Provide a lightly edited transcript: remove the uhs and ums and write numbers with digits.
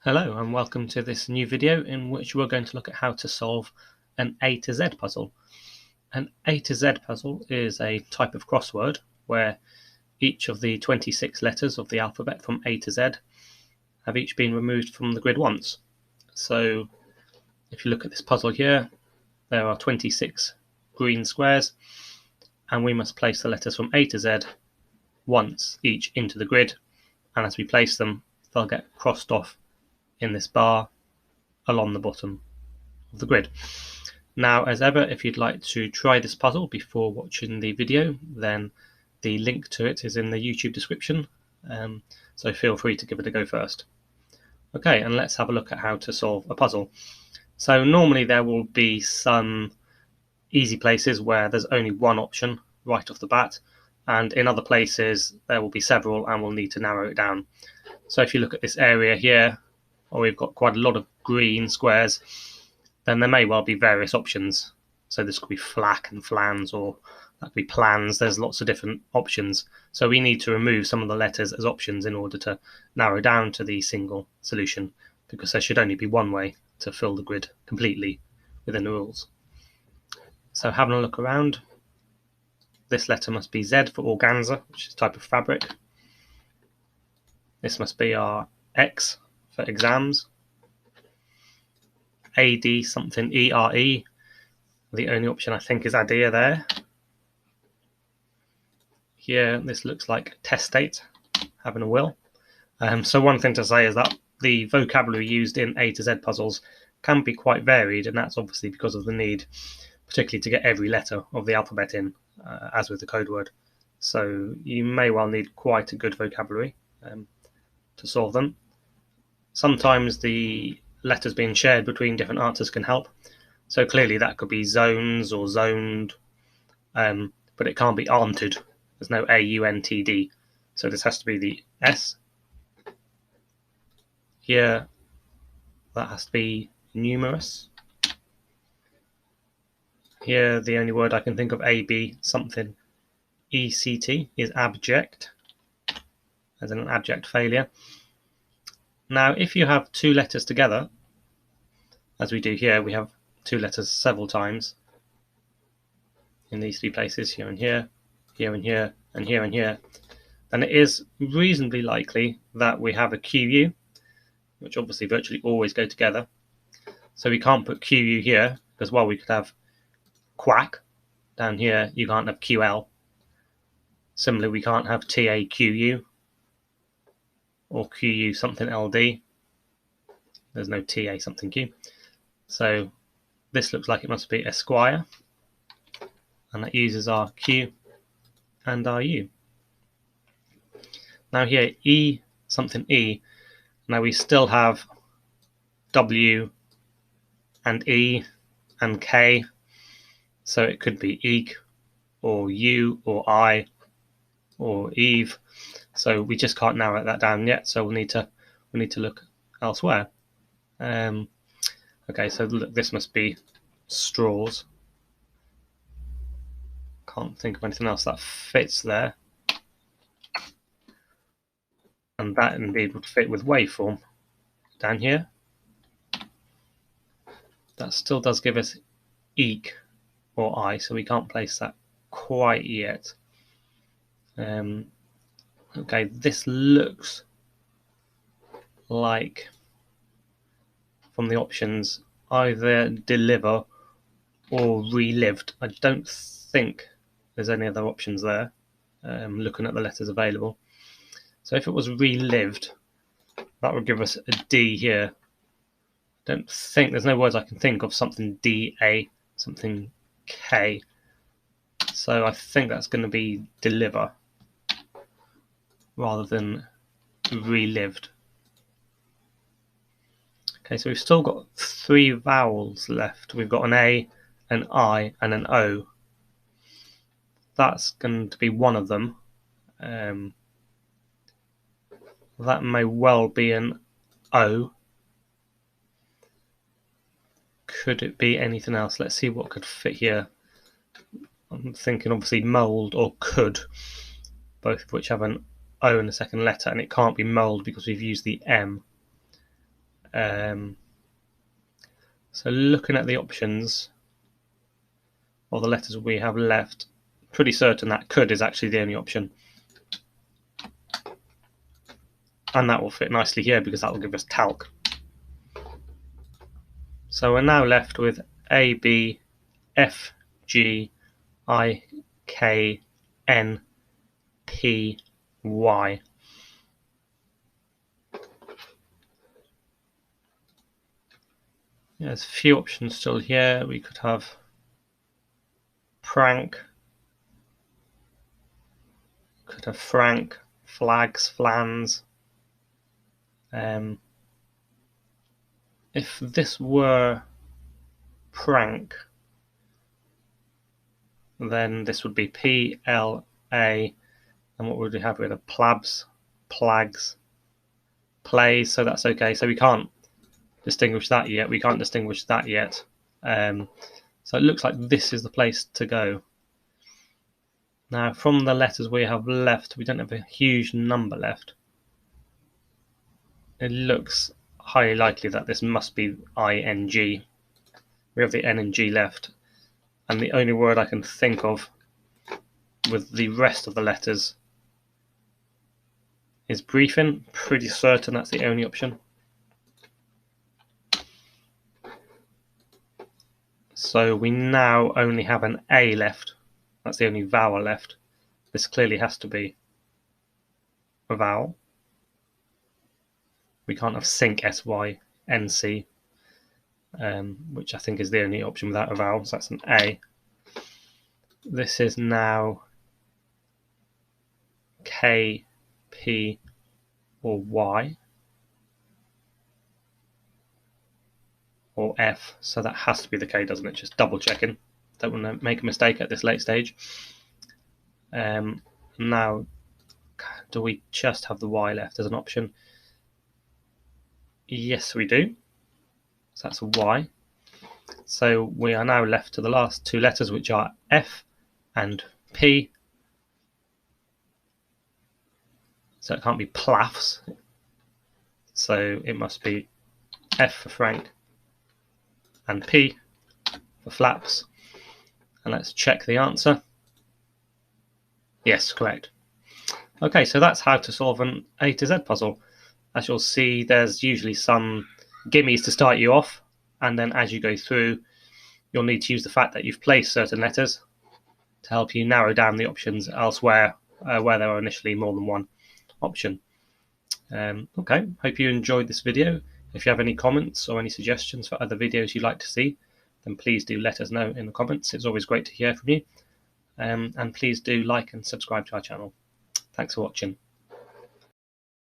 Hello and welcome to this new video in which we're going to look at how to solve an A to Z puzzle. An A to Z puzzle is a type of crossword where each of the 26 letters of the alphabet from A to Z have each been removed from the grid once. So if you look at this puzzle here, there are 26 green squares and we must place the letters from A to Z once each into the grid, and as we place them they'll get crossed off in this bar along the bottom of the grid. Now, as ever, if you'd like to try this puzzle before watching the video, then the link to it is in the YouTube description, so feel free to give it a go first. Okay, and let's have a look at how to solve a puzzle. So normally there will be some easy places where there's only one option right off the bat, and in other places there will be several and we'll need to narrow it down. So if you look at this area here, or we've got quite a lot of green squares, then there may well be various options. So this could be flack and flans, or that could be plans. There's lots of different options. So we need to remove some of the letters as options in order to narrow down to the single solution, because there should only be one way to fill the grid completely within the rules. So having a look around, this letter must be Z for organza, which is a type of fabric. This must be our X for exams. AD something ERE. The only option I think is ADIA there. Here this looks like testate, having a will. So one thing to say is that the vocabulary used in A to Z puzzles can be quite varied, and that's obviously because of the need, particularly to get every letter of the alphabet in, as with the code word. So you may well need quite a good vocabulary to solve them. Sometimes the letters being shared between different answers can help. So clearly that could be zones or zoned, but it can't be aunted. There's no AUNTD. So this has to be the S. Here, that has to be numerous. Here, the only word I can think of, AB something ECT, is abject, as in an abject failure. Now, if you have two letters together, as we do here, we have two letters several times in these three places, here and here, here and here, and here and here, then it is reasonably likely that we have a QU, which obviously virtually always go together. So we can't put QU here, because while we could have quack down here, you can't have QL. Similarly, we can't have TAQU or QU something LD. There's no TA something Q. So this looks like it must be Esquire, and that uses our Q and our U. Now here, E something E. Now we still have W and E and K. So it could be Eek or U or I or Eve. So we just can't narrow that down yet. So we need to look elsewhere. Okay, so look, this must be straws. Can't think of anything else that fits there. And that indeed would fit with waveform down here. That still does give us eek or I, so we can't place that quite yet. Okay, this looks like, from the options, either deliver or relived. I don't think there's any other options there, looking at the letters available. So if it was relived, that would give us a D here. Don't think, there's no words I can think of something DA, something K. So I think that's going to be deliver rather than relived. Okay, so we've still got three vowels left. We've got an A, an I, and an O. That's going to be one of them. That may well be an O. Could it be anything else? Let's see what could fit here. I'm thinking obviously mould or could, both of which have an O in the second letter, and it can't be mould because we've used the M. So looking at the options, or the letters we have left, pretty certain that could is actually the only option. And that will fit nicely here because that will give us talc. So we're now left with A, B, F, G, I, K, N, P, Y. There's a few options still here. We could have prank, could have frank, flags, flans. If this were prank, then this would be P, L, A, and what would we have? We have plabs, plags, plays, so that's okay. So we can't distinguish that yet. We can't distinguish that yet. So it looks like this is the place to go. Now, from the letters we have left, we don't have a huge number left. It looks highly likely that this must be ING. We have the N and G left, and the only word I can think of with the rest of the letters is briefing. Pretty certain that's the only option. So we now only have an A left. That's the only vowel left. This clearly has to be a vowel. We can't have sync, S-Y-N-C, which I think is the only option without a vowel, so that's an A. This is now K, P, or Y, or F, so that has to be the K, doesn't it? Just double checking. Don't want to make a mistake at this late stage. Now, do we just have the Y left as an option? Yes, we do. So that's a Y. So we are now left to the last two letters, which are F and P. So it can't be plaffs. So it must be F for Frank and P for flaps. And let's check the answer. Yes, correct. Okay, so that's how to solve an A to Z puzzle. As you'll see, there's usually some gimmies to start you off, and then as you go through, you'll need to use the fact that you've placed certain letters to help you narrow down the options elsewhere where there are initially more than one option. Okay, hope you enjoyed this video. If you have any comments or any suggestions for other videos you'd like to see, then please do let us know in the comments. It's always great to hear from you. And please do like and subscribe to our channel. Thanks for watching.